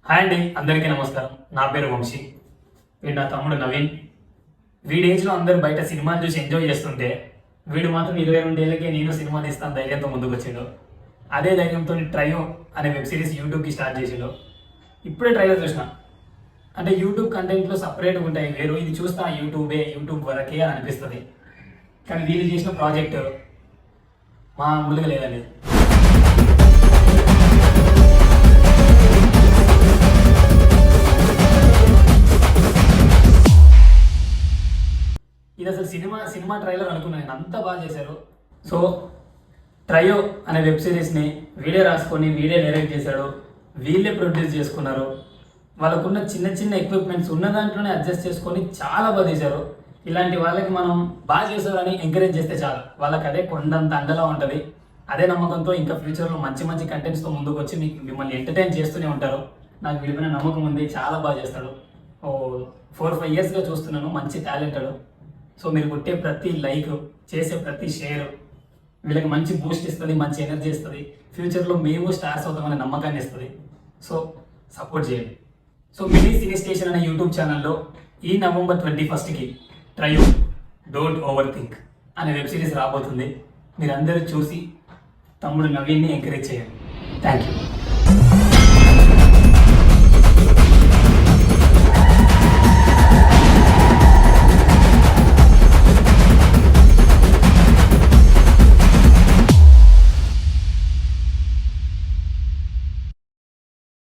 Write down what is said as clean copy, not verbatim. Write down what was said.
Hi అండి, అందరికీ నమస్కారం. నా పేరు వంశీ. వీడు నా తమ్ముడు నవీన్. వీడి ఏజ్లో అందరూ బయట సినిమాలు చూసి ఎంజాయ్ చేస్తుంటే వీడు మాత్రం 22 ఏళ్ళకే నేను సినిమా తీస్తాను ధైర్యంతో ముందుకు వచ్చాడు. అదే ధైర్యంతో ట్రయో అనే వెబ్ సిరీస్ యూట్యూబ్కి స్టార్ట్ చేసాడు. ఇప్పుడే ట్రైలర్ చూసిన. అంటే యూట్యూబ్ కంటెంట్లో సపరేట్గా ఉంటాయి వేరు, ఇది చూస్తా యూట్యూబ్ వరకే అని అనిపిస్తుంది. కానీ వీళ్ళు చేసిన ప్రాజెక్ట్ మామూలుగా లేదండి. ఇది అసలు సినిమా ట్రైలర్ అనుకున్నాను, అంతా బాగా చేశారు. సో ట్రయో అనే వెబ్ సిరీస్ని వీడే రాసుకొని వీడే డైరెక్ట్ చేశాడు, వీళ్ళే ప్రొడ్యూస్ చేసుకున్నారు. వాళ్ళకున్న చిన్న చిన్న ఎక్విప్మెంట్స్ ఉన్న దాంట్లోనే అడ్జస్ట్ చేసుకొని చాలా బాగా చేశారు. ఇలాంటి వాళ్ళకి మనం బాగా చేశారని ఎంకరేజ్ చేస్తే చాలు, వాళ్ళకి అదే కొండంత అండలా ఉంటుంది. అదే నమ్మకంతో ఇంకా ఫ్యూచర్లో మంచి మంచి కంటెంట్స్తో ముందుకు వచ్చి మిమ్మల్ని ఎంటర్టైన్ చేస్తూనే ఉంటారు. నాకు వీడిపైన నమ్మకం ఉంది, చాలా బాగా చేస్తాడు. 4-5 ఇయర్స్గా చూస్తున్నాను, మంచి టాలెంటెడ్. సో మీరు కొట్టే ప్రతి లైక్, చేసే ప్రతి షేర్ వీళ్ళకి మంచి బూస్ట్ ఇస్తుంది, మంచి ఎనర్జీ ఇస్తుంది. ఫ్యూచర్లో మేము స్టార్స్ అవుతామనే నమ్మకాన్ని ఇస్తుంది. సో సపోర్ట్ చేయండి. సో మినీ సినీ స్టేషన్ అనే యూట్యూబ్ ఛానల్లో ఈ November 21కి ట్రయో డోంట్ ఓవర్ థింక్ అనే వెబ్ సిరీస్ రాబోతుంది. మీరందరూ చూసి తమ్ముడు నవీన్ని ఎంకరేజ్ చేయండి. Thank you.